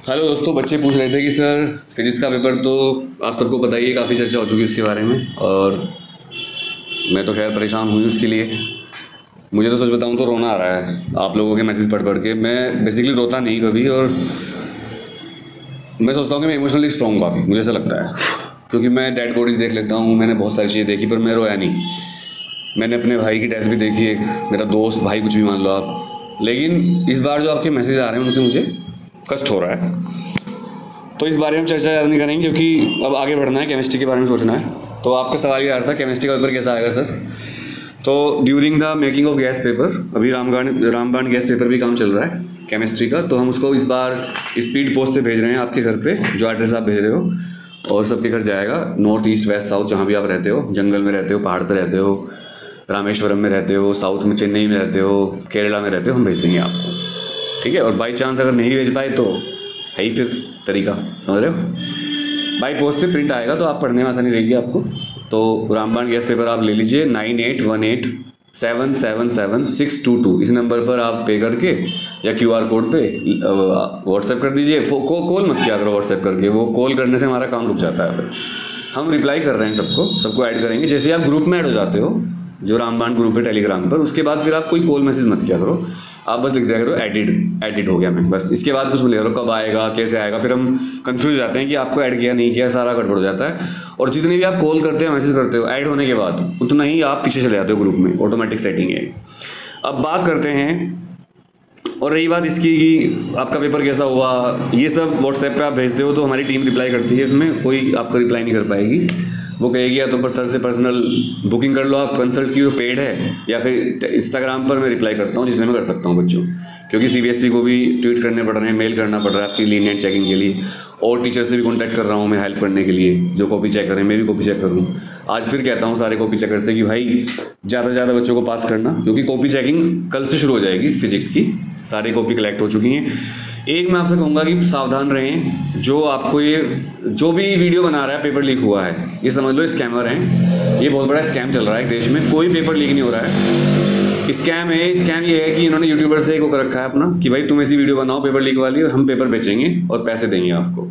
Hello दोस्तों, बच्चे पूछ रहे थे कि सर फिजिक्स का पेपर तो आप सबको पता ही है, काफ़ी चर्चा हो चुकी है उसके बारे में। और मैं तो खैर परेशान हुई उसके लिए। मुझे तो सच बताऊं तो रोना आ रहा है आप लोगों के मैसेज पढ़ पढ़ के। मैं बेसिकली रोता नहीं कभी, और मैं सोचता हूँ कि मैं इमोशनली स्ट्रॉन्ग काफ़ी, मुझे ऐसा लगता है, क्योंकि मैं डेड बॉडीज देख लेता हूँ, मैंने बहुत सारी चीज़ें देखी, पर मैं रोया नहीं। मैंने अपने भाई की डेथ भी देखी, एक मेरा दोस्त भाई कुछ भी मान लो आप। लेकिन इस बार जो आपके मैसेज आ रहे हैं उनसे मुझे कष्ट हो रहा है। तो इस बारे में चर्चा ज़्यादा नहीं करेंगे, क्योंकि अब आगे बढ़ना है, केमिस्ट्री के बारे में सोचना है। तो आपका सवाल ये आ रहा था केमिस्ट्री का पेपर कैसा आएगा सर। तो during the making of gas paper, अभी रामबाण गैस पेपर भी काम चल रहा है केमिस्ट्री का, तो हम उसको इस बार स्पीड पोस्ट से भेज रहे हैं आपके घर पे, जो एड्रेस आप भेज रहे हो, और सबके घर जाएगा। नॉर्थ ईस्ट वेस्ट साउथ जहाँ भी आप रहते हो, जंगल में रहते हो, पहाड़ पर रहते हो, रामेश्वरम में रहते हो, साउथ में चेन्नई में रहते हो, केरला में रहते हो, हम भेज देंगे आपको, ठीक है। और बाई चांस अगर नहीं भेज पाए तो है ही फिर तरीका, समझ रहे हो। बाई पोस्ट से प्रिंट आएगा तो आप पढ़ने में आसानी रहेगी आपको। तो रामबाण गैस पेपर आप ले लीजिए 9818777622, इस नंबर पर आप पे करके या QR कोड पे व्हाट्सएप कर दीजिए। कॉल मत किया करो व्हाट्सएप करके, वो कॉल करने से हमारा काम रुक जाता है। फिर हम रिप्लाई कर रहे हैं सबको ऐड करेंगे। जैसे आप ग्रुप में ऐड हो जाते हो, जो रामबाण ग्रुप है टेलीग्राम पर, उसके बाद फिर आप कोई कॉल मैसेज मत किया करो, आप बस लिख दिया करो एडिड हो गया मैं, बस इसके बाद कुछ बोलिए करो कब आएगा कैसे आएगा। फिर हम कंफ्यूज हो जाते हैं कि आपको ऐड किया नहीं किया, सारा गड़बड़ हो जाता है। और जितने भी आप कॉल करते हो मैसेज करते हो ऐड होने के बाद, उतना ही आप पीछे चले जाते हो ग्रुप में, ऑटोमेटिक सेटिंग है। अब बात करते हैं, और रही बात इसकी कि आपका पेपर कैसा हुआ, ये सब व्हाट्सएप पे आप भेजते हो तो हमारी टीम रिप्लाई करती है, इसमें कोई आपका रिप्लाई नहीं कर पाएगी। वो कहेगी या तो पर सर से पर्सनल बुकिंग कर लो आप कंसल्ट की, जो पेड है, या फिर इंस्टाग्राम पर मैं रिप्लाई करता हूँ जितने मैं कर सकता हूँ बच्चों, क्योंकि CBSE को भी ट्वीट करने पड़ रहे हैं, मेल करना पड़ रहा है आपकी लीनियंट चेकिंग के लिए। और टीचर से भी कॉन्टैक्ट कर रहा हूँ मैं हेल्प करने के लिए, जो कॉपी चेक करें, मैं भी कॉपी चेक करूँ। आज फिर कहता हूँ सारे कॉपी चेकर से कि भाई ज़्यादा से ज़्यादा बच्चों को पास करना, क्योंकि कॉपी चेकिंग कल से शुरू हो जाएगी फिजिक्स की, सारी कॉपी कलेक्ट हो चुकी हैं। एक मैं आपसे कहूँगा कि सावधान रहें, जो आपको ये जो भी वीडियो बना रहा है पेपर लीक हुआ है, ये समझ लो स्कैमर हैं। ये बहुत बड़ा स्कैम चल रहा है देश में, कोई पेपर लीक नहीं हो रहा है, स्कैम है। स्कैम ये है कि इन्होंने यूट्यूबर से एक वो कर रखा है अपना कि भाई तुम ऐसी वीडियो बनाओ पेपर लीक वाली, और हम पेपर बेचेंगे और पैसे देंगे आपको।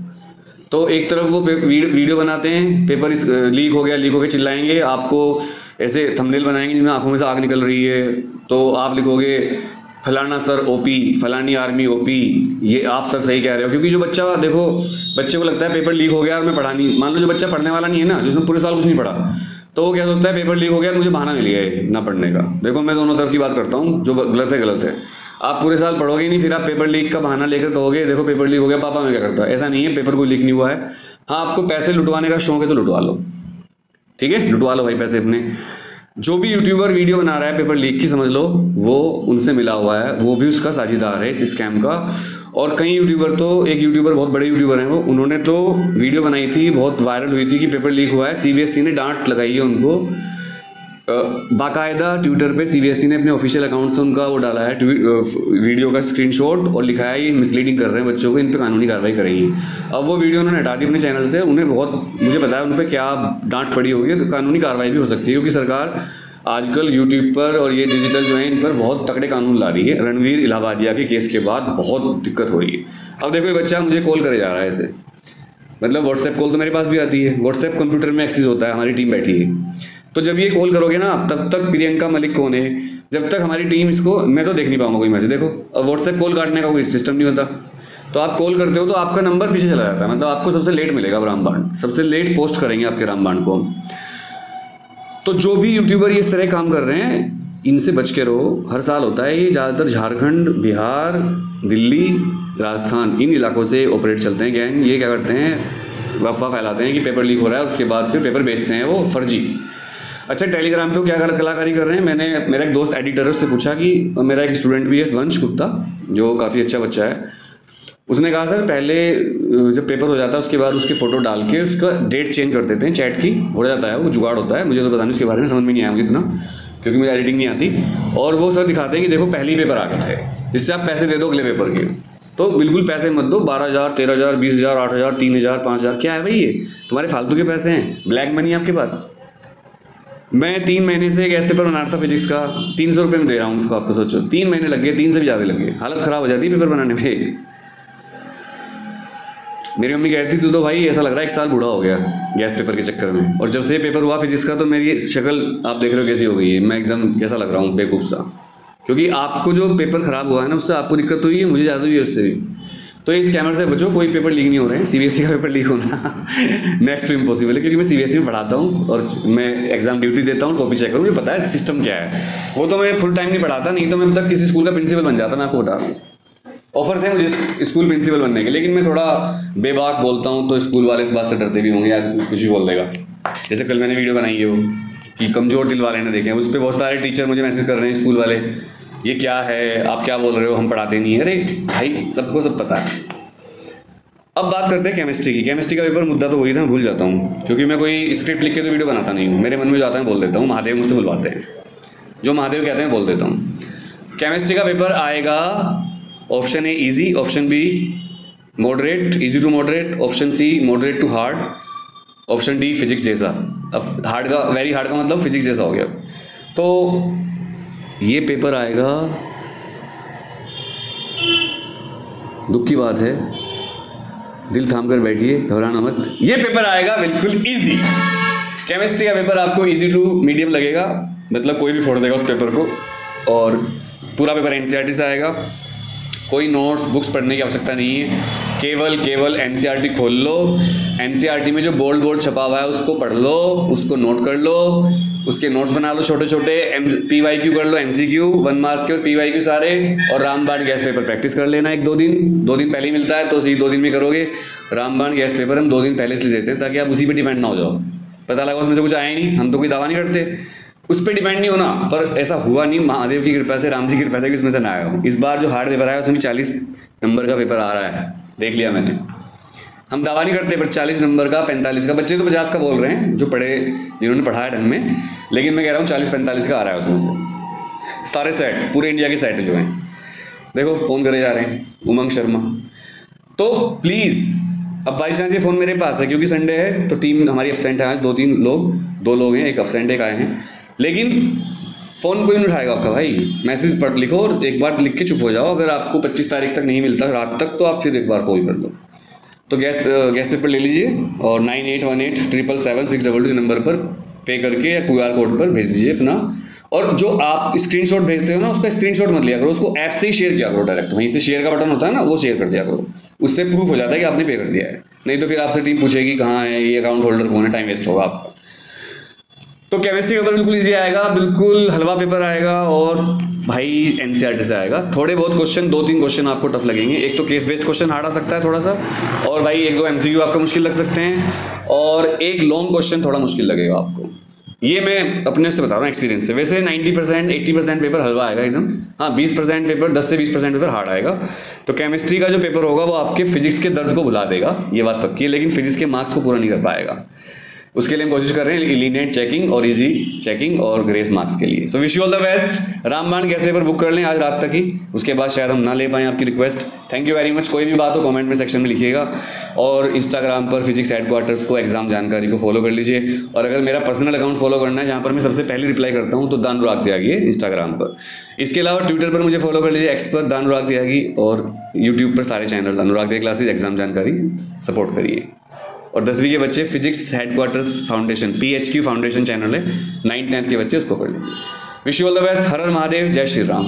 तो एक तरफ वो वीडियो बनाते हैं, पेपर लीक हो गया चिल्लाएंगे, आपको ऐसे थंबनेल बनाएंगे जिनमें आंखों में से आग निकल रही है, तो आप लिखोगे फलाना सर ओपी, फलानी आर्मी ओपी। ये आप सर सही कह रहे हो, क्योंकि जो बच्चा, देखो बच्चे को लगता है पेपर लीक हो गया और मैं पढ़ा नहीं, मान लो जो बच्चा पढ़ने वाला नहीं है ना, जिसने पूरे साल कुछ नहीं पढ़ा, तो वो क्या सोचता है पेपर लीक हो गया मुझे बहाना मिल गया है ना पढ़ने का। देखो मैं दोनों तरफ की बात करता हूँ, जो गलत है। आप पूरे साल पढ़ोगे नहीं, फिर आप पेपर लीक का बहाना लेकर कहोगे देखो पेपर लीक हो गया पापा मैं क्या करता। ऐसा नहीं है, पेपर कोई लीक नहीं हुआ है। हाँ, आपको पैसे लुटवाने का शौक है तो लुटवा लो, ठीक है, लुटवा लो भाई पैसे अपने। जो भी यूट्यूबर वीडियो बना रहा है पेपर लीक की, समझ लो वो उनसे मिला हुआ है, वो भी उसका साझेदार है इस स्कैम का। और कई यूट्यूबर तो, एक यूट्यूबर बहुत बड़े यूट्यूबर हैं वो, उन्होंने तो वीडियो बनाई थी, बहुत वायरल हुई थी कि पेपर लीक हुआ है। CBSE ने डांट लगाई है उनको, बाकायदा ट्विटर पे CBSE ने अपने ऑफिशियल अकाउंट से उनका वो डाला है वीडियो का स्क्रीनशॉट, और लिखा है ये मिसलीडिंग कर रहे हैं बच्चों को, इन पे कानूनी कार्रवाई करेंगी। अब वो वीडियो उन्होंने हटा दी अपने चैनल से, उन्हें बहुत, मुझे बताया उन पर क्या डांट पड़ी होगी, तो कानूनी कार्रवाई भी हो सकती है, क्योंकि सरकार आजकल यूट्यूब पर और ये डिजिटल जो है इन पर बहुत तगड़े कानून ला रही है। रणवीर इलाहाबादिया के केस के बाद बहुत दिक्कत हो रही है। अब देखो ये बच्चा मुझे कॉल करे जा रहा है ऐसे, मतलब व्हाट्सएप कॉल तो मेरे पास भी आती है, व्हाट्सएप कंप्यूटर में एक्सेस होता है, हमारी टीम बैठी है। तो जब ये कॉल करोगे ना आप, तब तक प्रियंका मलिक कौन है, जब तक हमारी टीम इसको, मैं तो देख नहीं पाऊंगा कोई मैसेज। देखो अब व्हाट्सएप कॉल काटने का कोई सिस्टम नहीं होता, तो आप कॉल करते हो तो आपका नंबर पीछे चला जाता है, मतलब आपको सबसे लेट मिलेगा रामबाण, सबसे लेट पोस्ट करेंगे आपके रामबाण को। तो जो भी यूट्यूबर ये इस तरह काम कर रहे हैं, इनसे बच के रहो। हर साल होता है ये, ज़्यादातर झारखंड, बिहार, दिल्ली, राजस्थान, इन इलाकों से ऑपरेट चलते हैं गैंग। ये क्या करते हैं, अफवाह फैलाते हैं कि पेपर लीक हो रहा है, उसके बाद फिर पेपर बेचते हैं वो फर्जी। अच्छा, टेलीग्राम पे क्या कलाकारी कर रहे हैं, मैंने, मेरा एक दोस्त एडिटर है, उससे पूछा कि, मेरा एक स्टूडेंट भी है वंश गुप्ता, जो काफ़ी अच्छा बच्चा है, उसने कहा सर पहले जब पेपर हो जाता है उसके बाद उसकी फ़ोटो डाल के उसका डेट चेंज कर देते हैं, चैट की हो जाता है, वो जुगाड़ होता है, मुझे तो पता नहीं उसके बारे में, समझ में नहीं आया मुझे इतना, क्योंकि मुझे एडिटिंग नहीं आती। और वो सर दिखाते हैं कि देखो पहले ही पेपर आ गए थे, जिससे आप पैसे दे दो अगले पेपर के। तो बिल्कुल पैसे मत दो, 12,000, 13,000, 20,000, 8,000, 3,000, 5,000, क्या है भाई ये तुम्हारे फालतू के पैसे हैं, ब्लैक मनी आपके पास। मैं 3 महीने से एक पेपर बना रहा था फिजिक्स का, 300 रुपये में दे रहा हूँ उसको, आपको सोचो 3 महीने लग गए, 3 से भी ज़्यादा लग गए, हालत ख़राब हो जाती है पेपर बनाने में। मेरी मम्मी कहती थी तो भाई ऐसा लग रहा है 1 साल बूढ़ा हो गया गैस पेपर के चक्कर में। और जब से पेपर हुआ फिजिक्स का तो मेरी शक्ल आप देख रहे हो कैसी हो गई है, मैं एकदम कैसा लग रहा हूँ, बेवकूफ़ सा। क्योंकि आपको जो पेपर ख़राब हुआ है ना उससे आपको दिक्कत हुई है, मुझे ज़्यादा हुई है उससे भी। तो इस स्कैमर से बचो, कोई पेपर लीक नहीं हो रहे हैं। सीबीएसई का पेपर लीक होना नेक्स्ट टू इम्पॉसिबल है, क्योंकि मैं सीबीएसई में पढ़ाता हूँ और मैं एग्जाम ड्यूटी देता हूँ, कॉपी चेक करूँ, मुझे पता है सिस्टम क्या है। वो तो मैं फुल टाइम नहीं पढ़ाता, नहीं तो मैं अब तक किसी स्कूल का प्रिंसिपल बन जाता, मैं आपको बता रहा हूँ। ऑफर थे मुझे स्कूल प्रिंसिपल बनने के, लेकिन मैं थोड़ा बेबाक बोलता हूँ तो स्कूल वाले इस बात से डरते भी होंगे यार कुछ भी बोल देगा। जैसे कल मैंने वीडियो बनाई है वो कि कमज़ोर दिल वाले ने देखे, उस पर बहुत सारे टीचर मुझे मैसेज कर रहे हैं स्कूल वाले, ये क्या है, आप क्या बोल रहे हो, हम पढ़ाते नहीं है। अरे भाई सबको सब पता है। अब बात करते हैं केमिस्ट्री की। केमिस्ट्री का पेपर मुद्दा तो वही था, मैं भूल जाता हूँ क्योंकि मैं कोई स्क्रिप्ट लिख के तो वीडियो बनाता नहीं हूँ, मेरे मन में जो आता है बोल देता हूँ। महादेव मुझसे बुलवाते हैं, जो महादेव कहते हैं बोल देता हूँ। केमिस्ट्री का पेपर आएगा, option A easy, option B moderate, easy to moderate, option C moderate to hard, option D physics जैसा। अब हार्ड का, वेरी हार्ड का मतलब फिजिक्स जैसा हो गया। तो ये पेपर आएगा, दुख की बात है, दिल थाम कर बैठिए, घबराना मत, ये पेपर आएगा बिल्कुल इजी। केमिस्ट्री का पेपर आपको इजी टू मीडियम लगेगा, मतलब कोई भी फोड़ देगा उस पेपर को। और पूरा पेपर एनसीईआरटी से आएगा, कोई नोट्स बुक्स पढ़ने की आवश्यकता नहीं है, केवल एनसीईआरटी खोल लो, एनसीईआरटी में जो बोल्ड छपा हुआ है उसको पढ़ लो, उसको नोट कर लो, उसके नोट्स बना लो छोटे छोटे, PYQ कर लो, MCQ 1 मार्क के और PYQ सारे, और रामबाण गैस पेपर प्रैक्टिस कर लेना 1-2 दिन, 2 दिन पहले ही मिलता है तो सही 2 दिन में करोगे। रामबाण गैस पेपर हम 2 दिन पहले इसलिए देते हैं ताकि आप उसी पर डिपेंड ना हो जाओ। पता लगा उसमें से कुछ आया ही नहीं, हम तो कोई दावा नहीं करते, उस पर डिपेंड नहीं होना, पर ऐसा हुआ नहीं, महादेव की कृपा से, राम जी की कृपा से कि इसमें से ना आया हो। इस बार जो हार्ड पेपर आया उसमें 40 नंबर का पेपर आ रहा है, देख लिया मैंने। हम दावा नहीं करते पर 40 नंबर का, 45 का, बच्चे तो 50 का बोल रहे हैं जो पढ़े, जिन्होंने पढ़ा है ढंग में, लेकिन मैं कह रहा हूँ 40-45 का आ रहा है उसमें से। सारे सेट, पूरे इंडिया के सेट जो हैं, देखो फ़ोन करे जा रहे हैं, उमंग शर्मा। तो प्लीज़, अब बाई चांस ये फ़ोन मेरे पास है क्योंकि संडे है तो टीम हमारी एब्सेंट है आज, 2 लोग हैं, एक एब्सेंट एक आए हैं, लेकिन फ़ोन कोई नहीं उठाएगा आपका भाई। मैसेज पढ़ लिखो और एक बार लिख के चुप हो जाओ। अगर आपको 25 तारीख तक नहीं मिलता रात तक तो आप फिर एक बार कॉल कर लो। तो गैस पेपर ले लीजिए और 9818777622 नंबर पर पे करके या QR कोड पर भेज दीजिए अपना। और जो आप स्क्रीनशॉट भेजते हो ना, उसका स्क्रीनशॉट मत लिया करो, उसको ऐप से ही शेयर किया करो डायरेक्ट, वहीं से शेयर का बटन होता है ना, वो शेयर कर दिया करो, उससे प्रूफ हो जाता है कि आपने पे कर दिया है। नहीं तो फिर आपसे टीम पूछेगी कहाँ है ये अकाउंट होल्डर, कौन है, टाइम वेस्ट होगा आपका। तो केमिस्ट्री पेपर बिल्कुल इजी आएगा, बिल्कुल हलवा पेपर आएगा, और भाई एनसीईआरटी से आएगा। थोड़े बहुत क्वेश्चन, 2-3 क्वेश्चन आपको टफ लगेंगे। एक तो केस बेस्ड क्वेश्चन हार्ड आ सकता है थोड़ा सा, और भाई 1-2 MCQ आपको मुश्किल लग सकते हैं, और एक लॉन्ग क्वेश्चन थोड़ा मुश्किल लगेगा आपको। ये मैं अपने से बता रहा हूँ एक्सपीरियंस से। वैसे 90% 80% पेपर हलवा आएगा एकदम, हाँ 20% पेपर, 10 से 20% पेपर हार्ड आएगा। तो केमिस्ट्री का जो पेपर होगा वो आपके फिजिक्स के दर्द को भुला देगा, ये बात पक्की है, लेकिन फिजिक्स के मार्क्स को पूरा नहीं कर पाएगा। उसके लिए हम कोशिश कर रहे हैं लीनियंट चेकिंग और इजी चेकिंग और ग्रेस मार्क्स के लिए। So wish you all the best. रामबाण गैस पेपर बुक कर लें आज रात तक ही, उसके बाद शायद हम ना ले पाएँ आपकी request. Thank you very much. कोई भी बात हो कमेंट में सेक्शन में लिखिएगा, और इंस्टाग्राम पर फिजिक्स हेडक्वार्टर्स को, एग्जाम जानकारी को फॉलो कर लीजिए। और अगर मेरा पर्सनल अकाउंट फॉलो करना है जहाँ पर मैं सबसे पहले रिप्लाई करता हूँ तो दानुराग त्यागी है इंस्टाग्राम पर। इसके अलावा ट्विटर पर मुझे फॉलो कर लीजिए, एक्स पर दानुराग त्यागी, और यूट्यूब पर सारे चैनल अनुराग दे क्लासेज, एग्जाम जानकारी, सपोर्ट करिए। और 10वीं के बच्चे physics headquarters foundation, PHQ foundation channel है, 9th 10th के बच्चे उसको पढ़ लीजिए। Wish you all the best. हर हर महादेव, जय श्री राम।